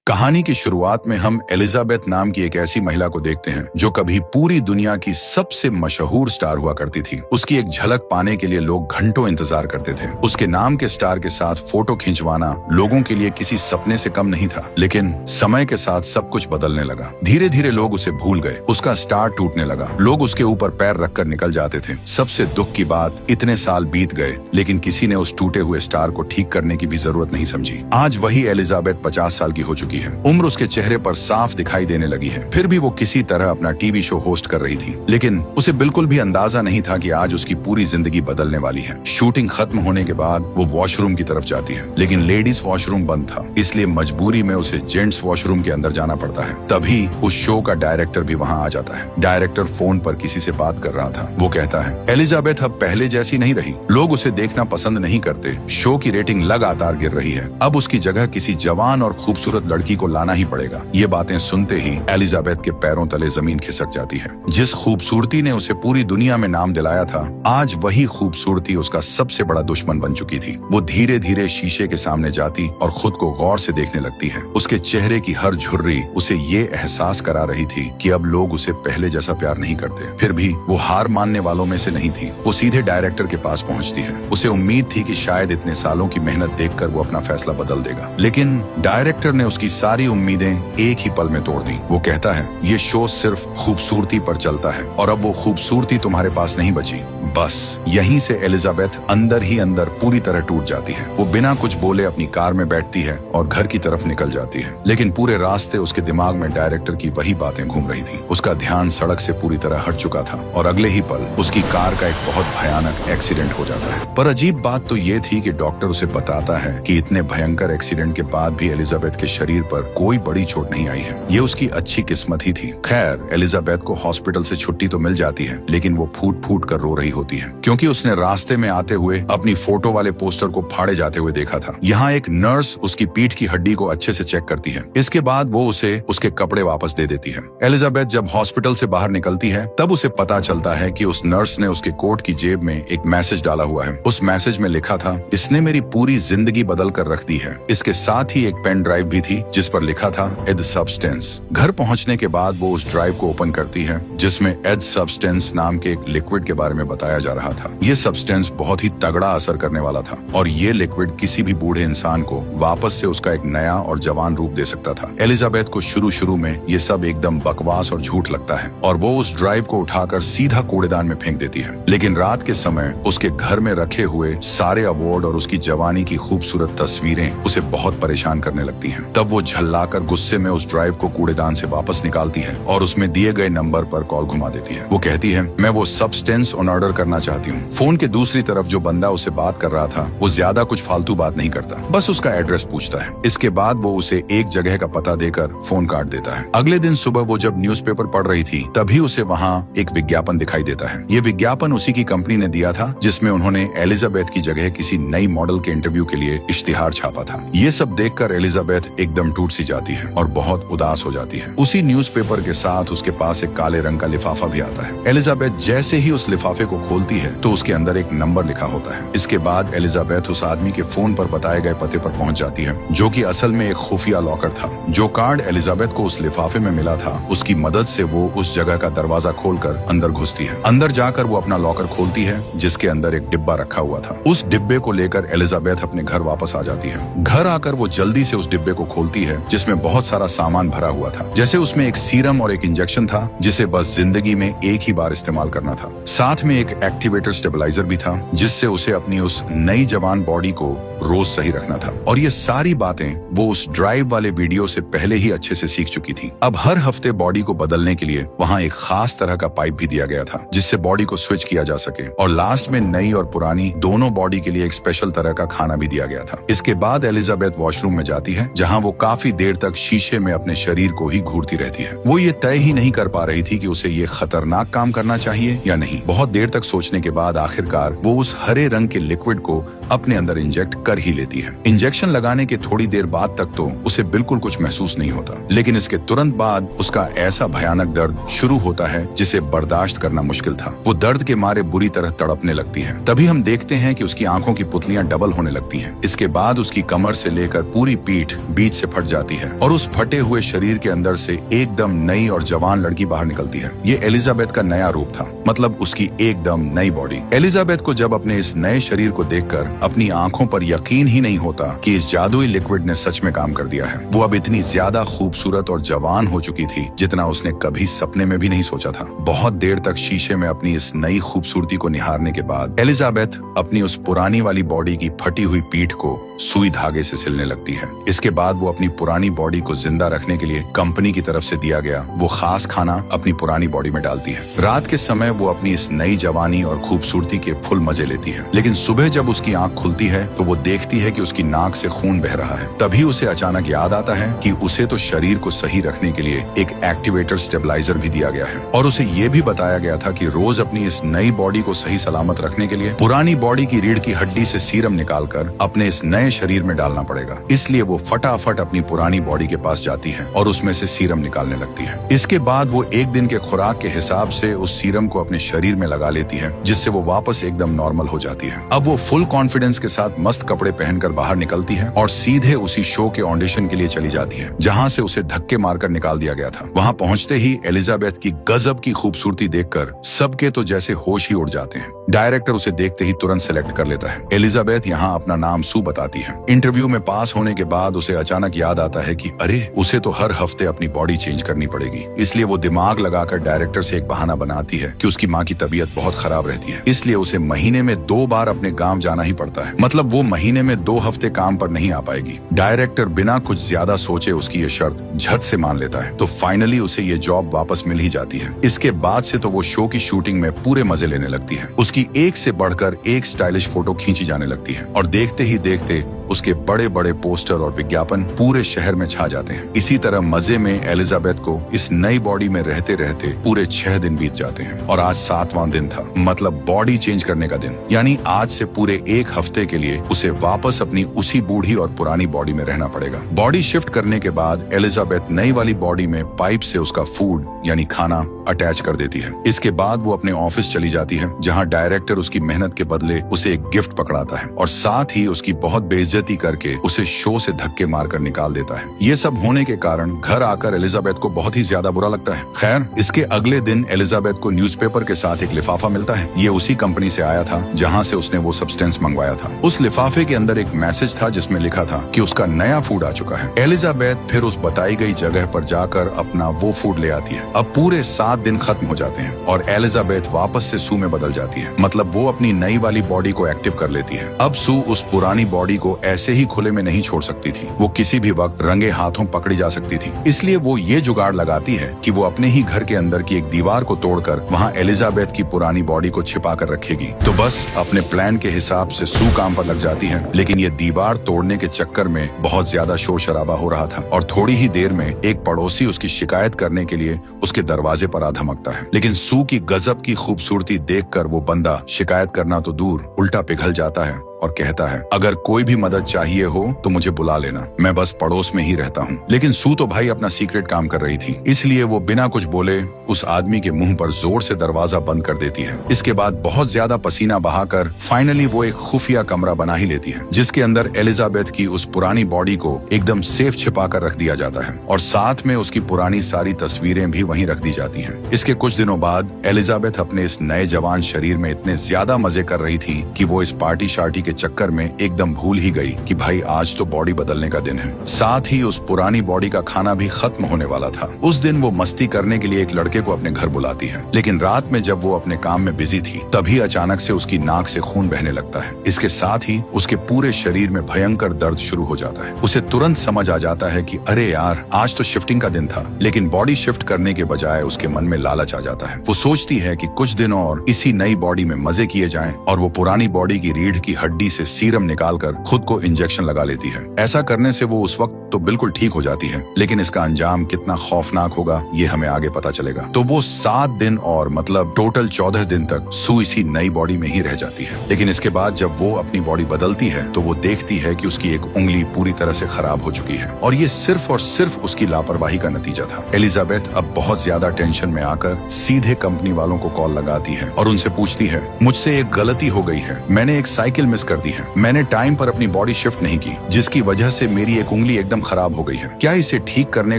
कहानी की शुरुआत में हम एलिजाबेथ नाम की एक ऐसी महिला को देखते हैं जो कभी पूरी दुनिया की सबसे मशहूर स्टार हुआ करती थी। उसकी एक झलक पाने के लिए लोग घंटों इंतजार करते थे। उसके नाम के स्टार के साथ फोटो खिंचवाना लोगों के लिए किसी सपने से कम नहीं था। लेकिन समय के साथ सब कुछ बदलने लगा। धीरे धीरे लोग उसे भूल गए। उसका स्टार टूटने लगा। लोग उसके ऊपर पैर रखकर निकल जाते थे। सबसे दुख की बात, इतने साल बीत गए लेकिन किसी ने उस टूटे हुए स्टार को ठीक करने की भी जरूरत नहीं समझी। आज वही एलिजाबेथ 50 साल की हो चुकी है। उम्र उसके चेहरे पर साफ दिखाई देने लगी है। फिर भी वो किसी तरह अपना टीवी शो होस्ट कर रही थी। लेकिन उसे बिल्कुल भी अंदाजा नहीं था कि आज उसकी पूरी जिंदगी बदलने वाली है। शूटिंग खत्म होने के बाद वो वॉशरूम की तरफ जाती है, लेकिन लेडीज वॉशरूम बंद था, इसलिए मजबूरी में उसे जेंट्स वॉशरूम के अंदर जाना पड़ता है। तभी उस शो का डायरेक्टर भी वहाँ आ जाता है। डायरेक्टर फोन पर किसी से बात कर रहा था। वो कहता है, एलिजाबेथ अब पहले जैसी नहीं रही। लोग उसे देखना पसंद नहीं करते। शो की रेटिंग लगातार गिर रही है। अब उसकी जगह किसी जवान और खूबसूरत लड़की को लाना ही पड़ेगा। ये बातें सुनते ही एलिजाबेथ के पैरों तले जमीन खिसक जाती है। जिस खूबसूरती ने उसे पूरी दुनिया में नाम दिलाया था, आज वही खूबसूरती उसका सबसे बड़ा दुश्मन बन चुकी थी। वो धीरे धीरे शीशे के सामने जाती और खुद को गौर से देखने लगती है। उसके चेहरे की हर झुर्री उसे ये एहसास करा रही थी कि अब लोग उसे पहले जैसा प्यार नहीं करते। फिर भी वो हार मानने वालों में से नहीं थी। वो सीधे डायरेक्टर के पास पहुंचती है। उसे उम्मीद थी कि शायद इतने सालों की मेहनत देखकर वो अपना फैसला बदल देगा, लेकिन डायरेक्टर ने उसकी सारी उम्मीदें एक ही पल में तोड़ दी। वो कहता है, ये शो सिर्फ खूबसूरती पर चलता है और अब वो खूबसूरती तुम्हारे पास नहीं बची। बस यहीं से एलिजाबेथ अंदर ही अंदर पूरी तरह टूट जाती है। वो बिना कुछ बोले अपनी कार में बैठती है और घर की तरफ निकल जाती है। लेकिन पूरे रास्ते उसके दिमाग में डायरेक्टर की वही बातें घूम रही थी। उसका ध्यान सड़क से पूरी तरह हट चुका था और अगले ही पल उसकी कार का एक बहुत भयानक एक्सीडेंट हो जाता है। पर अजीब बात तो ये थी कि डॉक्टर उसे बताता है कि इतने भयंकर एक्सीडेंट के बाद भी एलिजाबेथ के शरीर पर कोई बड़ी चोट नहीं आई है। ये उसकी अच्छी किस्मत ही थी। खैर, एलिजाबेथ को हॉस्पिटल से छुट्टी तो मिल जाती है, लेकिन वो फूट फूट कर रो रही होती है, क्योंकि उसने रास्ते में आते हुए अपनी फोटो वाले पोस्टर को फाड़े जाते हुए देखा था। यहाँ एक नर्स उसकी पीठ की हड्डी को अच्छे से चेक करती है। इसके बाद वो उसे उसके कपड़े वापस दे देती है। एलिजाबेथ जब हॉस्पिटल से बाहर निकलती है, तब उसे पता चलता है कि उस नर्स ने उसके कोट की जेब में एक मैसेज डाला हुआ है। उस मैसेज में लिखा था, इसने मेरी पूरी जिंदगी बदल कर रख दी है। इसके साथ ही एक पेन ड्राइव भी थी जिस पर लिखा था एड सब्सटेंस। घर पहुंचने के बाद वो उस ड्राइव को ओपन करती है जिसमें एड सब्सटेंस नाम के एक लिक्विड के बारे में बताया जा रहा था। ये सब्सटेंस बहुत ही तगड़ा असर करने वाला था और ये लिक्विड किसी भी बूढ़े इंसान को वापस से उसका एक नया और जवान रूप दे सकता था। एलिजाबेथ को शुरू में ये सब एकदम बकवास और झूठ लगता है और वो उस ड्राइव को उठाकर सीधा कूड़ेदान में फेंक देती है। लेकिन रात के समय उसके घर में रखे हुए सारे अवार्ड और उसकी जवानी की खूबसूरत तस्वीरें उसे बहुत परेशान करने लगती हैं। तब वो झल्लाकर गुस्से में उस ड्राइव को कूड़ेदान से वापस निकालती है और उसमें दिए गए नंबर पर कॉल घुमा देती है। वो कहती है, मैं वो सब्सटेंस ऑन ऑर्डर करना चाहती हूँ। फोन के दूसरी तरफ जो बंदा उसे बात कर रहा था, वो ज्यादा कुछ फालतू बात नहीं करता, बस उसका एड्रेस पूछता है। इसके बाद वो उसे एक जगह का पता देकर फोन काट देता है। अगले दिन सुबह वो जब न्यूज़पेपर पढ़ रही थी, तभी उसे वहाँ एक विज्ञापन दिखाई देता है। ये विज्ञापन उसी की कंपनी ने दिया था जिसमें उन्होंने एलिजाबेथ की जगह किसी नई मॉडल के इंटरव्यू के लिए इश्तिहार छापा था। ये सब देखकर एलिजाबेथ एकदम टूट सी जाती है और बहुत उदास हो जाती है। उसी न्यूज़पेपर के साथ उसके पास एक काले रंग का लिफाफा भी आता है। एलिजाबेथ जैसे ही उस लिफाफे को खोलती है तो उसके अंदर एक नंबर लिखा होता है। इसके बाद एलिजाबेथ उस आदमी के फोन पर बताए गए पते पर पहुंच जाती है, जो कि असल में एक खुफिया लॉकर था। जो कार्ड एलिजाबेथ को उस लिफाफे में मिला था, उसकी मदद से वो उस जगह का दरवाजा खोलकर अंदर घुसती है। अंदर जाकर वो अपना लॉकर खोलती है जिसके अंदर एक डिब्बा रखा हुआ था। उस डिब्बे को लेकर एलिजाबेथ अपने घर वापस आ जाती है। घर आकर वो जल्दी से उस डिब्बे को खोलती है जिसमें बहुत सारा सामान भरा हुआ था। जैसे उसमें एक सीरम और एक इंजेक्शन था जिसे बस जिंदगी में एक ही बार इस्तेमाल करना था। साथ में एक एक्टिवेटर स्टेबलाइजर भी था जिससे उसे अपनी उस नई जवान बॉडी को रोज सही रखना था। और ये सारी बातें वो उस ड्राइव वाले वीडियो से पहले ही अच्छे से सीख चुकी थी। अब हर हफ्ते बॉडी को बदलने के लिए वहाँ एक खास तरह का पाइप भी दिया गया था जिससे बॉडी को स्विच किया जा सके। और लास्ट में नई और पुरानी दोनों बॉडी के लिए एक स्पेशल तरह का खाना भी दिया गया था। इसके बाद एलिजाबेथ वॉशरूम में जाती है जहाँ वो काफी देर तक शीशे में अपने शरीर को ही घूरती रहती है। वो ये तय ही नहीं कर पा रही थी कि उसे ये खतरनाक काम करना चाहिए या नहीं। बहुत देर तक तक सोचने के बाद आखिरकार वो उस हरे रंग के लिक्विड को अपने अंदर इंजेक्ट कर ही लेती है। इंजेक्शन लगाने के थोड़ी देर बाद तक तो उसे बिल्कुल कुछ महसूस नहीं होता, लेकिन इसके तुरंत बाद उसका ऐसा भयानक दर्द शुरू होता है जिसे बर्दाश्त करना मुश्किल था। वो दर्द के मारे बुरी तरह तड़पने लगती है। तभी हम देखते हैं कि उसकी आंखों की पुतलियां डबल होने लगती हैं। इसके बाद उसकी कमर से लेकर पूरी पीठ बीच से फट जाती है और उस फटे हुए शरीर के अंदर से एकदम नई और जवान लड़की बाहर निकलती है। ये एलिजाबेथ का नया रूप था, मतलब उसकी एकदम नई बॉडी। एलिजाबेथ को जब अपने इस नए शरीर को देखकर अपनी आंखों पर यकीन ही नहीं होता कि इस जादुई लिक्विड ने सच में काम कर दिया है। वो अब इतनी ज्यादा खूबसूरत और जवान हो चुकी थी जितना उसने कभी सपने में भी नहीं सोचा था। बहुत देर तक शीशे में अपनी इस नई खूबसूरती को निहारने के बाद एलिजाबेथ अपनी उस पुरानी वाली बॉडी की फटी हुई पीठ को सुई धागे से सिलने लगती है। इसके बाद वो अपनी पुरानी बॉडी को जिंदा रखने के लिए कंपनी की तरफ से दिया गया वो खास खाना अपनी पुरानी बॉडी में डालती है। रात के समय वो अपनी इस नई जवानी और खूबसूरती के फुल मजे लेती है, लेकिन सुबह जब उसकी आंख खुलती है तो वो देखती है कि उसकी नाक से खून बह रहा है। तभी उसे अचानक याद आता है कि उसे तो शरीर को सही रखने के लिए एक एक्टिवेटर स्टेबलाइजर भी दिया गया है और उसे ये भी बताया गया था कि रोज अपनी इस नई बॉडी को सही सलामत रखने के लिए पुरानी बॉडी की रीढ़ की हड्डी से सीरम निकालकर अपने इस नए शरीर में डालना पड़ेगा। इसलिए वो फटाफट अपनी पुरानी बॉडी के पास जाती है और उसमें से सीरम निकालने लगती है। इसके बाद वो एक दिन के खुराक के हिसाब से उस सीरम को अपने शरीर में लगा लेती है, जिससे वो वापस एकदम नॉर्मल हो जाती है। अब वो फुल कॉन्फिडेंस के साथ मस्त कपड़े पहनकर बाहर निकलती है और सीधे उसी शो के ऑडिशन के लिए चली जाती है जहाँ से उसे धक्के मारकर निकाल दिया गया था। वहाँ पहुँचते ही एलिजाबेथ की गजब की खूबसूरती देखकर सबके तो जैसे होश ही उड़ जाते हैं। डायरेक्टर उसे देखते ही तुरंत सेलेक्ट कर लेता है। एलिजाबेथ यहाँ अपना नाम सू बताती है। इंटरव्यू में पास होने के बाद उसे अचानक याद आता है कि अरे उसे तो हर हफ्ते अपनी बॉडी चेंज करनी पड़ेगी। इसलिए वो दिमाग लगाकर डायरेक्टर से एक बहाना बनाती है कि उसकी माँ की तबीयत बहुत खराब रहती है, इसलिए उसे महीने में 2 बार अपने गांव जाना ही पड़ता है। मतलब वो महीने में 2 हफ्ते काम पर नहीं आ पाएगी। डायरेक्टर बिना कुछ ज्यादा सोचे उसकी ये शर्त झट से मान लेता है, तो फाइनली उसे ये जॉब वापस मिल ही जाती है। इसके बाद से तो वो शो की शूटिंग में पूरे मजे लेने लगती है। उसकी एक से बढ़कर एक स्टाइलिश फोटो खींची जाने लगती है और देखते ही देखते उसके बड़े बड़े पोस्टर और विज्ञापन पूरे शहर में छा जाते हैं। इसी तरह मजे में एलिजाबेथ को इस नई बॉडी में रहते रहते पूरे 6 दिन बीत जाते हैं और आज 7वां दिन था, मतलब बॉडी चेंज करने का दिन। यानी आज से पूरे 1 हफ्ते के लिए उसे वापस अपनी उसी बूढ़ी और पुरानी बॉडी में रहना पड़ेगा। बॉडी शिफ्ट करने के बाद एलिजाबेथ नई वाली बॉडी में पाइप से उसका फूड यानी खाना अटैच कर देती है। इसके बाद वो अपने ऑफिस चली जाती है जहाँ डायरेक्टर उसकी मेहनत के बदले उसे एक गिफ्ट पकड़ाता है और साथ ही उसकी बहुत बेइज्जती करके उसे शो से धक्के मारकर निकाल देता है। ये सब होने के कारण घर आकर एलिजाबेथ को बहुत ही ज्यादा बुरा लगता है। खैर, इसके अगले दिन एलिजाबेथ को न्यूज़पेपर के साथ एक लिफाफा मिलता है। ये उसी कंपनी से आया था जहाँ से उसने वो सब्सटेंस मंगवाया था। उस लिफाफे के अंदर एक मैसेज था जिसमें लिखा था कि उसका नया फूड आ चुका है। एलिजाबेथ फिर उस बताई गई जगह पर जाकर अपना वो फूड ले आती है। अब पूरे 7 दिन खत्म हो जाते हैं और एलिजाबेथ वापस से सू में बदल जाती है। मतलब वो अपनी नई वाली बॉडी को एक्टिव कर लेती है। अब सू उस पुरानी बॉडी को ऐसे ही खुले में नहीं छोड़ सकती थी। वो किसी भी वक्त रंगे हाथों पकड़ी जा सकती थी। इसलिए वो ये जुगाड़ लगाती है कि वो अपने ही घर के अंदर की एक दीवार को तोड़कर वहाँ एलिजाबेथ की पुरानी बॉडी को छिपा कर रखेगी। तो बस अपने प्लान के हिसाब से सू काम पर लग जाती है, लेकिन ये दीवार तोड़ने के चक्कर में बहुत ज्यादा शोर शराबा हो रहा था और थोड़ी ही देर में एक पड़ोसी उसकी शिकायत करने के लिए उसके दरवाजे पर आ धमकता है। लेकिन सू की गजब की खूबसूरती देखकर वो बंदा शिकायत करना तो दूर उल्टा पिघल जाता है और कहता है, अगर कोई भी मदद चाहिए हो तो मुझे बुला लेना, मैं बस पड़ोस में ही रहता हूँ। लेकिन सू तो भाई अपना सीक्रेट काम कर रही थी, इसलिए वो बिना कुछ बोले उस आदमी के मुंह पर जोर से दरवाजा बंद कर देती है। इसके बाद बहुत ज्यादा पसीना बहाकर फाइनली वो एक खुफिया कमरा बना ही लेती है, जिसके अंदर एलिजाबेथ की उस पुरानी बॉडी को एकदम सेफ छिपा कर रख दिया जाता है और साथ में उसकी पुरानी सारी तस्वीरें भी वहीं रख दी जाती हैं। इसके कुछ दिनों बाद एलिजाबेथ अपने इस नए जवान शरीर में इतने ज्यादा मजे कर रही थी कि वो इस पार्टी शार्टी के चक्कर में एकदम भूल ही गई कि भाई आज तो बॉडी बदलने का दिन है। साथ ही उस पुरानी बॉडी का खाना भी खत्म होने वाला था। उस दिन वो मस्ती करने के लिए एक लड़के को अपने घर बुलाती है, लेकिन रात में जब वो अपने काम में बिजी थी तभी अचानक से उसकी नाक से खून बहने लगता है। इसके साथ ही उसके पूरे शरीर में भयंकर दर्द शुरू हो जाता है। उसे तुरंत समझ आ जाता है कि अरे यार, आज तो शिफ्टिंग का दिन था, लेकिन बॉडी शिफ्ट करने के बजाय उसके मन में लालच आ जाता है। वो सोचती है कि कुछ दिन और इसी नई बॉडी में मजे किए जाएं और वो पुरानी बॉडी की रीढ़ की हड्डी हड्डी से सीरम निकालकर खुद को इंजेक्शन लगा लेती है। ऐसा करने से वो उस वक्त तो बिल्कुल ठीक हो जाती है, लेकिन इसका अंजाम कितना खौफनाक होगा ये हमें आगे पता चलेगा। तो वो 7 दिन और मतलब टोटल 14 दिन तक सू इसी नई बॉडी में ही रह जाती है। लेकिन इसके बाद जब वो अपनी बॉडी बदलती है तो वो देखती है कि उसकी एक उंगली पूरी तरह से खराब हो चुकी है, और ये सिर्फ और सिर्फ उसकी लापरवाही का नतीजा था। एलिजाबेथ अब बहुत ज्यादा टेंशन में आकर सीधे कंपनी वालों को कॉल लगाती है और उनसे पूछती है, मुझसे एक गलती हो गई है, मैंने एक साइकिल मिस कर दी है, मैंने टाइम पर अपनी बॉडी शिफ्ट नहीं की, जिसकी वजह से मेरी एक उंगली एकदम खराब हो गई है। क्या इसे ठीक करने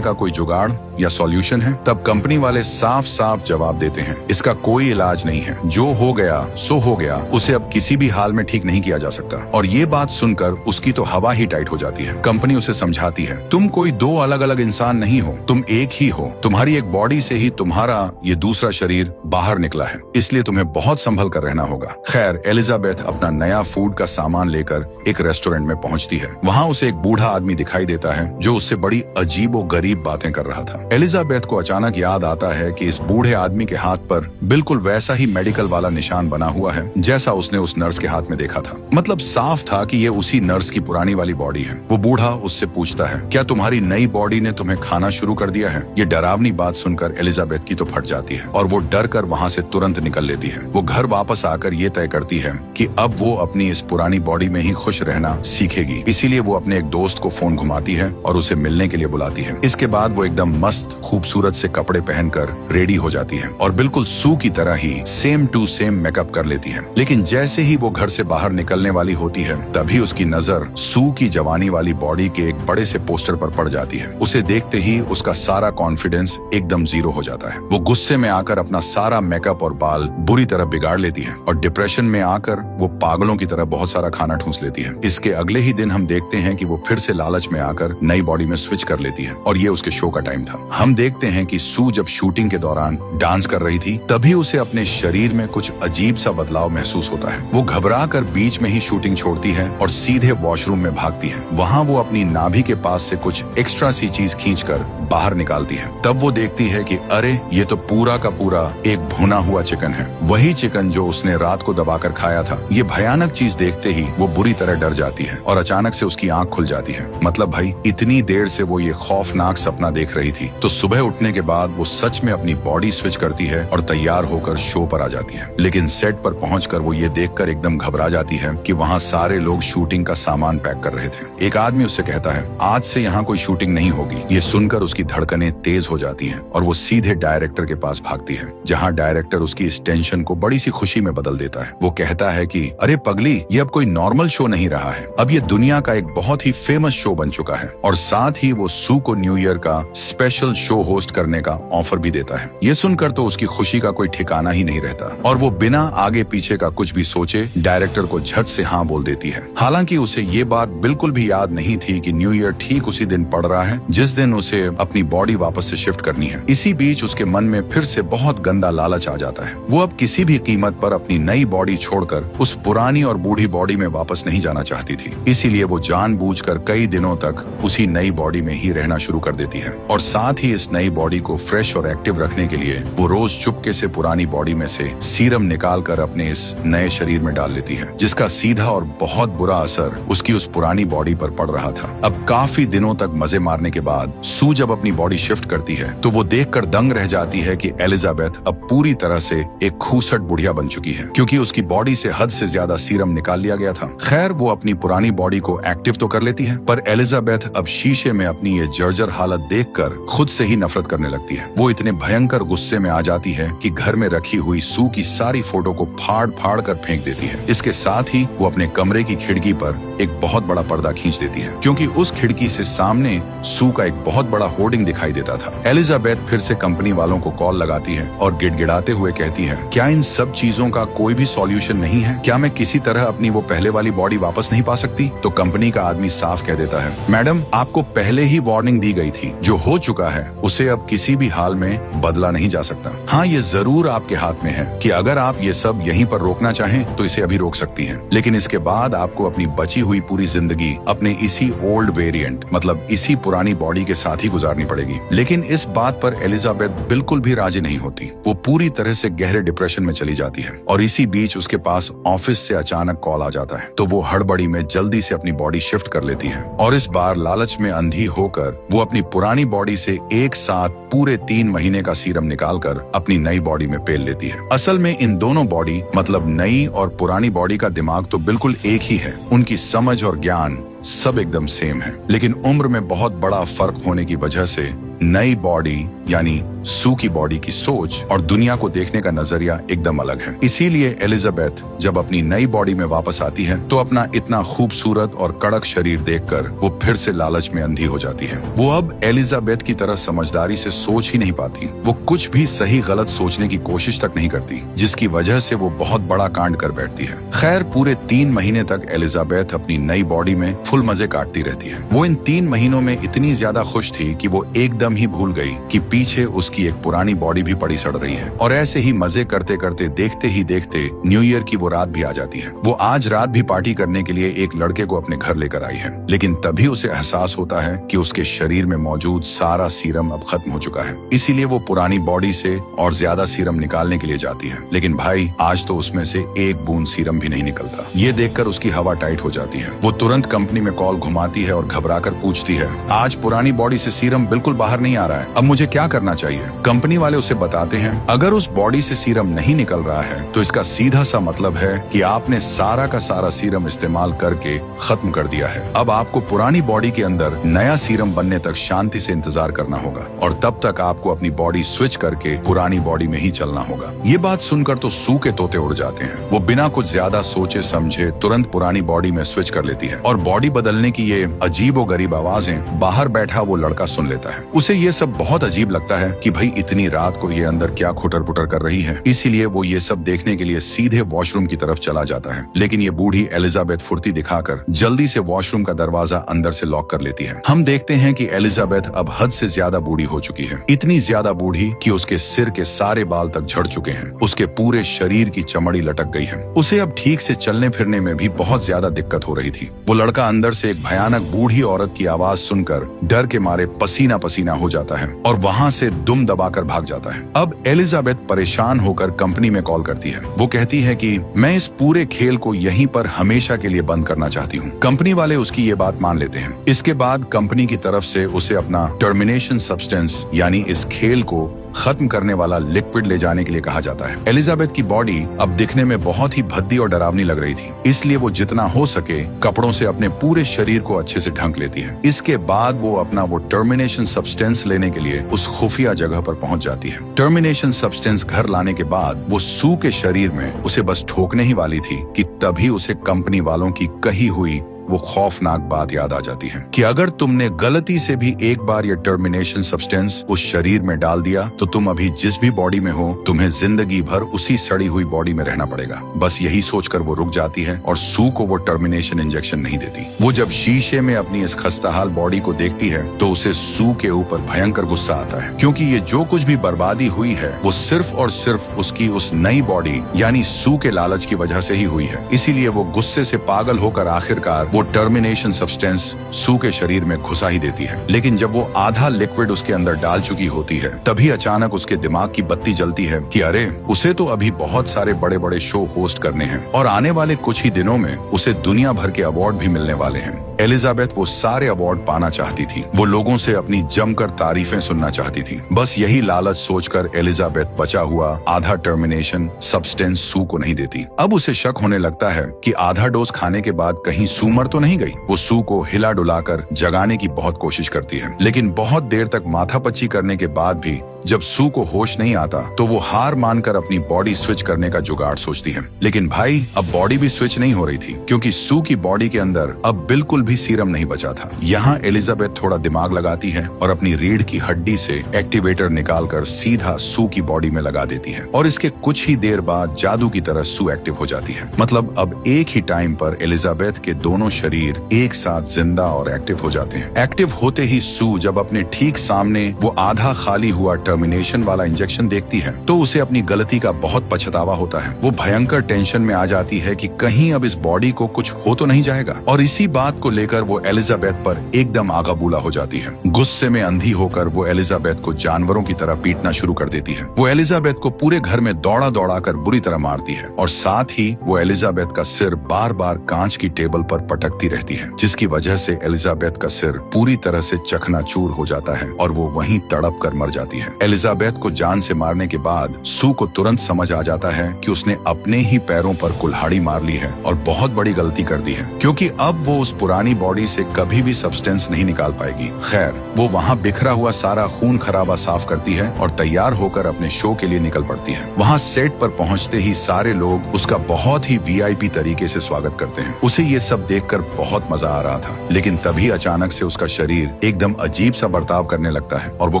का कोई जुगाड़ या सॉल्यूशन है? तब कंपनी वाले साफ साफ जवाब देते हैं, इसका कोई इलाज नहीं है, जो हो गया सो हो गया, उसे अब किसी भी हाल में ठीक नहीं किया जा सकता। और ये बात सुनकर उसकी तो हवा ही टाइट हो जाती है। कंपनी उसे समझाती है, तुम कोई 2 अलग अलग इंसान नहीं हो, तुम एक ही हो, तुम्हारी एक बॉडी से ही तुम्हारा ये दूसरा शरीर बाहर निकला है, इसलिए तुम्हें बहुत संभल कर रहना होगा। खैर, एलिजाबेथ अपना नया फूड का सामान लेकर एक रेस्टोरेंट में पहुंचती है। वहां उसे एक बूढ़ा आदमी दिखाई देता है जो उससे बड़ी अजीब और गरीब बातें कर रहा था। एलिजाबेथ को अचानक याद आता है कि इस बूढ़े आदमी के हाथ पर बिल्कुल वैसा ही मेडिकल वाला निशान बना हुआ है जैसा उसने उस नर्स के हाथ में देखा था। मतलब साफ था कि ये उसी नर्स की पुरानी वाली बॉडी है। वो बूढ़ा उससे पूछता है, क्या तुम्हारी नई बॉडी ने तुम्हें खाना शुरू कर दिया है? ये डरावनी बात सुनकर एलिजाबेथ की तो फट जाती है और वो डर कर वहाँ से तुरंत निकल लेती है। वो घर वापस आकर ये तय करती है कि अब वो अपनी इस पुरानी बॉडी में ही खुश रहना सीखेगी। इसीलिए वो अपने एक दोस्त को फोन घुमाती है और उसे मिलने के लिए बुलाती है। इसके बाद वो एकदम मस्त खूबसूरत से कपड़े पहनकर रेडी हो जाती है और बिल्कुल सू की तरह ही सेम टू सेम मेकअप कर लेती है। लेकिन जैसे ही वो घर से बाहर निकलने वाली होती है तभी उसकी नजर सू की जवानी वाली बॉडी के एक बड़े से पोस्टर पर पड़ जाती है। उसे देखते ही उसका सारा कॉन्फिडेंस एकदम जीरो हो जाता है। वो गुस्से में आकर अपना सारा मेकअप और बाल बुरी तरह बिगाड़ लेती है और डिप्रेशन में आकर वो पागलों की तरह बहुत सारा खाना ठूंस लेती है। इसके अगले ही दिन हम देखते हैं कि वो फिर से लालच में आकर नई बॉडी में स्विच कर लेती है और ये उसके शो का टाइम था। हम देखते हैं कि सू जब शूटिंग के दौरान डांस कर रही थी तभी उसे अपने शरीर में कुछ अजीब सा बदलाव महसूस होता है। वो घबरा कर बीच में ही शूटिंग छोड़ती है और सीधे वॉशरूम में भागती है। वहाँ वो अपनी नाभि के पास से कुछ एक्स्ट्रा सी चीज खींचकर बाहर निकालती है। तब वो देखती है कि अरे ये तो पूरा का पूरा एक भुना हुआ चिकन है, वही चिकन जो उसने रात को दबाकर खाया था। ये भयानक चीज देखते ही वो बुरी तरह डर जाती है और अचानक से उसकी आंख खुल जाती है। मतलब भाई, इतनी देर से वो ये खौफनाक सपना देख रही थी, तो सुबह उठने के बाद वो सच में अपनी बॉडी स्विच करती है और तैयार होकर शो पर आ जाती है। लेकिन सेट पर पहुंचकर वो ये देखकर एकदम घबरा जाती है कि वहाँ सारे लोग शूटिंग का सामान पैक कर रहे थे। एक आदमी उससे कहता है, आज से यहाँ कोई शूटिंग नहीं होगी। ये सुनकर उसकी धड़कनें तेज हो जाती हैं और वो सीधे डायरेक्टर के पास भागती है, जहाँ डायरेक्टर उसकी इस टेंशन को बड़ी सी खुशी में बदल देता है। वो कहता है कि अरे पगली, ये अब कोई नॉर्मल शो नहीं रहा है, अब ये दुनिया का एक बहुत ही फेमस शो बन चुका है। और साथ ही वो सू को न्यू ईयर का स्पेशल शो होस्ट करने का ऑफर भी देता है। ये सुनकर तो उसकी खुशी का कोई ठिकाना ही नहीं रहता और वो बिना आगे पीछे का कुछ भी सोचे डायरेक्टर को झट से हाँ बोल देती है। हालांकि उसे ये बात बिल्कुल भी याद नहीं थी कि न्यू ईयर ठीक उसी दिन पड़ रहा है जिस दिन उसे अपनी बॉडी वापस से शिफ्ट करनी है। इसी बीच उसके मन में फिर से बहुत गंदा लालच आ जाता है। वो अब किसी भी कीमत पर अपनी नई बॉडी छोड़कर उस पुरानी और बूढ़ी बॉडी में वापस नहीं जाना चाहती थी। इसीलिए वो जानबूझकर कई दिनों तक उसी नई बॉडी में ही रहना शुरू कर देती है और साथ ही इस नई बॉडी को फ्रेश और एक्टिव रखने के लिए वो रोज चुपके से पुरानी बॉडी में से सीरम निकाल कर अपने इस नए शरीर में डाल लेती है, जिसका सीधा और बहुत बुरा असर उसकी उस पुरानी बॉडी पर पड़ रहा था। अब काफी दिनों तक मजे मारने के बाद सू जब अपनी बॉडी शिफ्ट करती है तो वो देखकर दंग रह जाती है कि एलिजाबेथ अब पूरी तरह से एक खूसट बुढ़िया बन चुकी है, क्योंकि उसकी बॉडी से हद से ज्यादा सीरम निकाल लिया गया था। खैर, वो अपनी पुरानी बॉडी को एक्टिव तो कर लेती है, पर एलिजाबेथ अब शीशे में अपनी ये जर्जर हालत देखकर खुद से ही नफरत करने लगती है। वो इतने भयंकर गुस्से में आ जाती है कि घर में रखी हुई सू की सारी फोटो को फाड़ फाड़ कर फेंक देती है। इसके साथ ही वो अपने कमरे की खिड़की पर एक बहुत बड़ा पर्दा खींच देती है, क्योंकि उस खिड़की से सामने सू का एक बहुत बड़ा होर्डिंग दिखाई देता था। एलिजाबेथ फिर से कंपनी वालों को कॉल लगाती है और गिड़गिड़ाते हुए कहती है, क्या इन सब चीजों का कोई भी सॉल्यूशन नहीं है? क्या मैं किसी तरह अपनी वो पहले वाली बॉडी वापस नहीं पा सकती? तो कंपनी का आदमी साफ कह देता है, मैडम, आपको पहले ही वार्निंग दी गई थी, जो हो चुका है उसे अब किसी भी हाल में बदला नहीं जा सकता। हाँ, ये जरूर आपके हाथ में है कि अगर आप ये सब यहीं पर रोकना चाहें तो इसे अभी रोक सकती हैं, लेकिन इसके बाद आपको अपनी बची हुई पूरी जिंदगी अपने इसी ओल्ड वेरिएंट मतलब इसी पुरानी बॉडी के साथ ही गुजारनी पड़ेगी। लेकिन इस बात पर एलिजाबेथ बिल्कुल भी राजी नहीं होती। वो पूरी तरह से गहरे डिप्रेशन में चली जाती है। और इसी बीच उसके पास ऑफिस से अचानक कॉल आ जाता है, तो वो हड़बड़ी में जल्दी से अपनी बॉडी शिफ्ट कर लेती है और इस बार लालच में अंधी होकर वो अपनी पुरानी बॉडी से एक साथ पूरे 3 महीने का सीरम निकालकर अपनी नई बॉडी में पेल लेती है। असल में इन दोनों बॉडी मतलब नई और पुरानी बॉडी का दिमाग तो बिल्कुल एक ही है, उनकी समझ और ज्ञान सब एकदम सेम है, लेकिन उम्र में बहुत बड़ा फर्क होने की वजह से नई बॉडी यानी सू की बॉडी की सोच और दुनिया को देखने का नजरिया एकदम अलग है। इसीलिए एलिजाबेथ जब अपनी नई बॉडी में वापस आती है तो अपना इतना खूबसूरत और कड़क शरीर देखकर वो फिर से लालच में अंधी हो जाती है। वो अब एलिजाबेथ की तरह समझदारी से सोच ही नहीं पाती, वो कुछ भी सही गलत सोचने की कोशिश तक नहीं करती, जिसकी वजह से वो बहुत बड़ा कांड कर बैठती है। खैर पूरे 3 महीने तक एलिजाबेथ अपनी नई बॉडी में फुल मजे काटती रहती है। वो इन 3 महीनों में इतनी ज्यादा खुश थी कि वो एकदम ही भूल गई कि पीछे उसकी एक पुरानी बॉडी भी पड़ी सड़ रही है। और ऐसे ही मजे करते करते देखते ही देखते न्यू ईयर की वो रात भी आ जाती है। वो आज रात भी पार्टी करने के लिए एक लड़के को अपने घर लेकर आई है, लेकिन तभी उसे एहसास होता है कि उसके शरीर में मौजूद सारा सीरम अब खत्म हो चुका है। इसीलिए वो पुरानी बॉडी से और ज्यादा सीरम निकालने के लिए जाती है, लेकिन भाई आज तो उसमें से एक बूंद सीरम भी नहीं निकलता। ये देखकर उसकी हवा टाइट हो जाती है। वो तुरंत कंपनी में कॉल घुमाती है और घबराकर पूछती है, आज पुरानी बॉडी से सीरम बिल्कुल बाहर नहीं आ रहा है, अब मुझे क्या करना चाहिए? कंपनी वाले उसे बताते हैं, अगर उस बॉडी से सीरम नहीं निकल रहा है तो इसका सीधा सा मतलब है कि आपने सारा का सारा सीरम इस्तेमाल करके खत्म कर दिया है। अब आपको पुरानी बॉडी के अंदर नया सीरम बनने तक शांति से इंतजार करना होगा और तब तक आपको अपनी बॉडी स्विच करके पुरानी बॉडी में ही चलना होगा। ये बात सुनकर तो सू के तोते उड़ जाते हैं। वो बिना कुछ ज्यादा सोचे समझे तुरंत पुरानी बॉडी में स्विच कर लेती है और बॉडी बदलने की ये अजीबोगरीब आवाजें बाहर बैठा वो लड़का सुन लेता है। उसे ये सब बहुत अजीब लगता है कि भाई इतनी रात को ये अंदर क्या खुटर पुटर कर रही है। इसीलिए वो ये सब देखने के लिए सीधे वॉशरूम की तरफ चला जाता है, लेकिन ये बूढ़ी एलिजाबेथ फुर्ती दिखाकर जल्दी से वॉशरूम का दरवाजा अंदर से लॉक कर लेती है। हम देखते हैं कि एलिजाबेथ अब हद से ज्यादा बूढ़ी हो चुकी है, इतनी ज्यादा बूढ़ी कि उसके सिर के सारे बाल तक झड़ चुके हैं, उसके पूरे शरीर की चमड़ी लटक गई है। उसे अब ठीक से चलने फिरने में भी बहुत ज्यादा दिक्कत हो रही थी। वो लड़का अंदर से एक भयानक बूढ़ी औरत की आवाज सुनकर डर के मारे पसीना पसीना हो जाता है और वहां से दुम दबाकर भाग जाता है। अब एलिजाबेथ परेशान होकर कंपनी में कॉल करती है। वो कहती है कि मैं इस पूरे खेल को यहीं पर हमेशा के लिए बंद करना चाहती हूँ। कंपनी वाले उसकी ये बात मान लेते हैं। इसके बाद कंपनी की तरफ से उसे अपना टर्मिनेशन सब्सटेंस यानी इस खेल को खत्म करने वाला लिक्विड ले जाने के लिए कहा जाता है। एलिजाबेथ की बॉडी अब दिखने में बहुत ही भद्दी और डरावनी लग रही थी, इसलिए वो जितना हो सके कपड़ों से अपने पूरे शरीर को अच्छे से ढक लेती है। इसके बाद वो अपना वो टर्मिनेशन सब्सटेंस लेने के लिए उस खुफिया जगह पर पहुंच जाती है। टर्मिनेशन सब्सटेंस घर लाने के बाद वो सू के शरीर में उसे बस ठोकने ही वाली थी कि तभी उसे कंपनी वालों की कही हुई वो खौफनाक बात याद आ जाती है कि अगर तुमने गलती से भी एक बार ये टर्मिनेशन सब्सटेंस उस शरीर में डाल दिया तो तुम अभी जिस भी बॉडी में हो तुम्हें जिंदगी भर उसी सड़ी हुई बॉडी में रहना पड़ेगा। बस यही सोचकर वो रुक जाती है और सू को वो टर्मिनेशन इंजेक्शन नहीं देती। वो जब शीशे में अपनी इस खस्ताहाल बॉडी को देखती है तो उसे सू के ऊपर भयंकर गुस्सा आता है, क्योंकि ये जो कुछ भी बर्बादी हुई है वो सिर्फ और सिर्फ उसकी उस नई बॉडी यानी सू के लालच की वजह से ही हुई है। इसीलिए वो गुस्से से पागल होकर आखिरकार वो टर्मिनेशन सब्सटेंस सू के शरीर में घुसा ही देती है। लेकिन जब वो आधा लिक्विड उसके अंदर डाल चुकी होती है तभी अचानक उसके दिमाग की बत्ती जलती है कि अरे उसे तो अभी बहुत सारे बड़े बड़े शो होस्ट करने हैं और आने वाले कुछ ही दिनों में उसे दुनिया भर के अवार्ड भी मिलने वाले हैं। एलिजाबेथ वो सारे अवार्ड पाना चाहती थी, वो लोगों से अपनी जमकर तारीफें सुनना चाहती थी। बस यही लालच सोचकर एलिजाबेथ बचा हुआ आधा टर्मिनेशन सब्सटेंस सू को नहीं देती। अब उसे शक होने लगता है कि आधा डोज खाने के बाद कहीं सू मर तो नहीं गई। वो सू को हिला डुलाकर जगाने की बहुत कोशिश करती है, लेकिन बहुत देर तक माथापच्ची करने के बाद भी जब सू को होश नहीं आता तो वो हार मानकर अपनी बॉडी स्विच करने का जुगाड़ सोचती है। लेकिन भाई अब बॉडी भी स्विच नहीं हो रही थी, क्योंकि सू की बॉडी के अंदर अब बिल्कुल भी सीरम नहीं बचा था। यहाँ एलिजाबेथ थोड़ा दिमाग लगाती है और अपनी रीढ़ की हड्डी से एक्टिवेटर निकालकर सीधा सू की बॉडी में लगा देती है और इसके कुछ ही देर बाद जादू की तरह सू एक्टिव हो जाती है। मतलब अब एक ही टाइम पर एलिजाबेथ के दोनों शरीर एक साथ जिंदा और एक्टिव हो जाते हैं। एक्टिव होते ही सू जब अपने ठीक सामने वो आधा खाली हुआ टर्मिनेशन वाला इंजेक्शन देखती है तो उसे अपनी गलती का बहुत पछतावा होता है। वो भयंकर टेंशन में आ जाती है कि कहीं अब इस बॉडी को कुछ हो तो नहीं जाएगा, और इसी बात को लेकर वो एलिजाबेथ पर एकदम आगाबूला हो जाती है। गुस्से में अंधी होकर वो एलिजाबेथ को जानवरों की तरह पीटना शुरू कर देती है। वो एलिजाबेथ को पूरे घर में दौड़ा दौड़ा कर बुरी तरह मारती है, और साथ ही वो एलिजाबेथ का सिर बार बार कांच की टेबल पर पटकती रहती है, जिसकी वजह से एलिजाबेथ का सिर पूरी तरह से चकनाचूर हो जाता है और वो वहीं तड़प कर मर जाती है। एलिजाबेथ को जान से मारने के बाद सू को तुरंत समझ आ जाता है कि उसने अपने ही पैरों पर कुल्हाड़ी मार ली है और बहुत बड़ी गलती कर दी है, क्योंकि अब वो उस पुरानी बॉडी से कभी भी सब्सटेंस नहीं निकाल पाएगी। खैर, वो वहाँ बिखरा हुआ सारा खून खराबा साफ करती है और तैयार होकर अपने शो के लिए निकल पड़ती है। वहाँ सेट पर पहुँचते ही सारे लोग उसका बहुत ही वीआईपी तरीके से स्वागत करते हैं। उसे ये सब देखकर बहुत मजा आ रहा था, लेकिन तभी अचानक से उसका शरीर एकदम अजीब सा बर्ताव करने लगता है और वो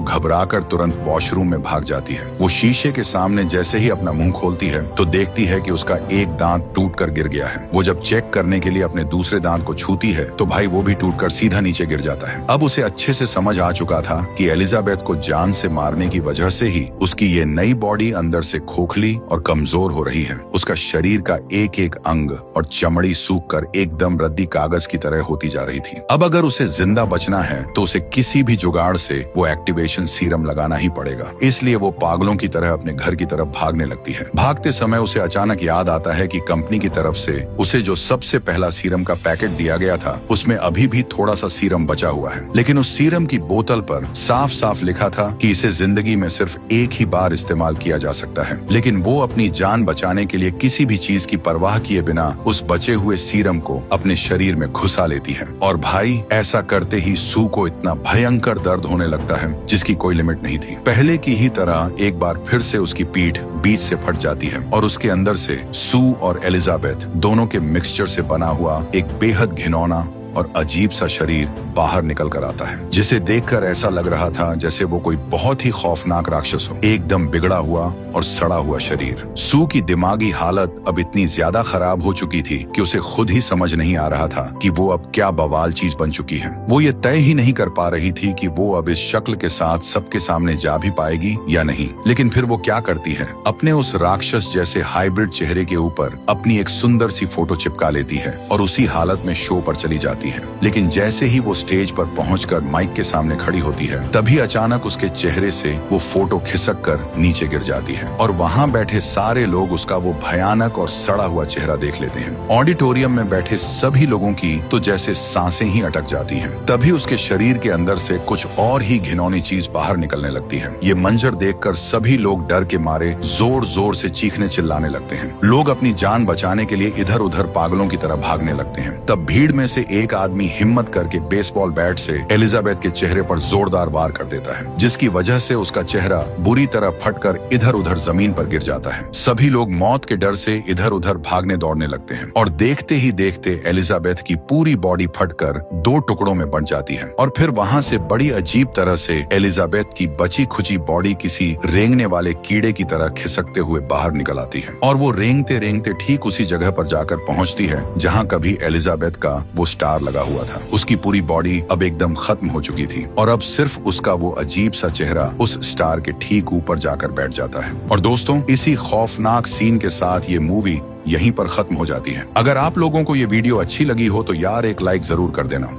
घबराकर तुरंत वॉशरूम में भाग जाती है। वो शीशे के सामने जैसे ही अपना मुंह खोलती है तो देखती है कि उसका एक दांत टूटकर गिर गया है। वो जब चेक करने के लिए अपने दूसरे दांत को छूती है तो भाई वो भी टूटकर सीधा नीचे गिर जाता है। अब उसे अच्छे से समझ आ चुका था कि एलिजाबेथ को जान से मारने की वजह से ही उसकी ये नई बॉडी अंदर से खोखली और कमजोर हो रही है। उसका शरीर का एक एक अंग और चमड़ी सूख कर एकदम रद्दी कागज की तरह होती जा रही थी। अब अगर उसे जिंदा बचना है तो उसे किसी भी जुगाड़ से वो एक्टिवेशन सीरम लगाना ही पड़ेगा। इसलिए वो पागलों की तरह अपने घर की तरफ भागने लगती है। भागते समय उसे अचानक याद आता है कि कंपनी की तरफ से उसे जो सबसे पहला सीरम का पैकेट दिया गया था उसमें अभी भी थोड़ा सा सीरम बचा हुआ है, लेकिन उस सीरम की बोतल पर साफ साफ लिखा था कि इसे जिंदगी में सिर्फ एक ही बार इस्तेमाल किया जा सकता है। लेकिन वो अपनी जान बचाने के लिए किसी भी चीज की परवाह किए बिना उस बचे हुए सीरम को अपने शरीर में घुसा लेती है, और भाई ऐसा करते ही सू को इतना भयंकर दर्द होने लगता है जिसकी कोई लिमिट नहीं थी। पहले की ही तरह एक बार फिर से उसकी पीठ बीच से फट जाती है और उसके अंदर से सू और एलिजाबेथ दोनों के मिक्सचर से बना हुआ एक बेहद घिनौना और अजीब सा शरीर बाहर निकल कर आता है, जिसे देखकर ऐसा लग रहा था जैसे वो कोई बहुत ही खौफनाक राक्षस हो। एकदम बिगड़ा हुआ और सड़ा हुआ शरीर। सू की दिमागी हालत अब इतनी ज्यादा खराब हो चुकी थी कि उसे खुद ही समझ नहीं आ रहा था कि वो अब क्या बवाल चीज बन चुकी है। वो ये तय ही नहीं कर पा रही थी कि वो अब इस शक्ल के साथ सबके सामने जा भी पाएगी या नहीं। लेकिन फिर वो क्या करती है, अपने उस राक्षस जैसे हाइब्रिड चेहरे के ऊपर अपनी एक सुंदर सी फोटो चिपका लेती है और उसी हालत में शो पर चली जाती है। लेकिन जैसे ही वो स्टेज पर पहुंचकर माइक के सामने खड़ी होती है तभी अचानक उसके चेहरे से वो फोटो खिसक कर नीचे गिर जाती है और वहां बैठे सारे लोग उसका वो भयानक और सड़ा हुआ चेहरा देख लेते हैं। ऑडिटोरियम में बैठे सभी लोगों की तो जैसे सांसें ही अटक जाती हैं। तभी उसके शरीर के अंदर से कुछ और ही घिनौनी चीज बाहर निकलने लगती है। ये मंजर देखकर सभी लोग डर के मारे जोर जोर से चीखने चिल्लाने लगते हैं। लोग अपनी जान बचाने के लिए इधर उधर पागलों की तरह भागने लगते हैं। तब भीड़ में से एक आदमी हिम्मत करके बेसबॉल बैट से एलिजाबेथ के चेहरे पर जोरदार वार कर देता है, जिसकी वजह से उसका चेहरा बुरी तरह फटकर इधर उधर जमीन पर गिर जाता है। सभी लोग मौत के डर से इधर उधर भागने दौड़ने लगते हैं और देखते ही देखते एलिजाबेथ की पूरी बॉडी फटकर 2 टुकड़ों में बंट जाती है और फिर वहां से बड़ी अजीब तरह से एलिजाबेथ की बची खुची बॉडी किसी रेंगने वाले कीड़े की तरह खिसकते हुए बाहर निकल आती है और वो रेंगते रेंगते ठीक उसी जगह पर जाकर पहुंचती है जहां कभी एलिजाबेथ का वो स्टार लगा हुआ था। उसकी पूरी बॉडी अब एकदम खत्म हो चुकी थी और अब सिर्फ उसका वो अजीब सा चेहरा उस स्टार के ठीक ऊपर जाकर बैठ जाता है। और दोस्तों, इसी खौफनाक सीन के साथ ये मूवी यहीं पर खत्म हो जाती है। अगर आप लोगों को ये वीडियो अच्छी लगी हो तो यार एक लाइक जरूर कर देना।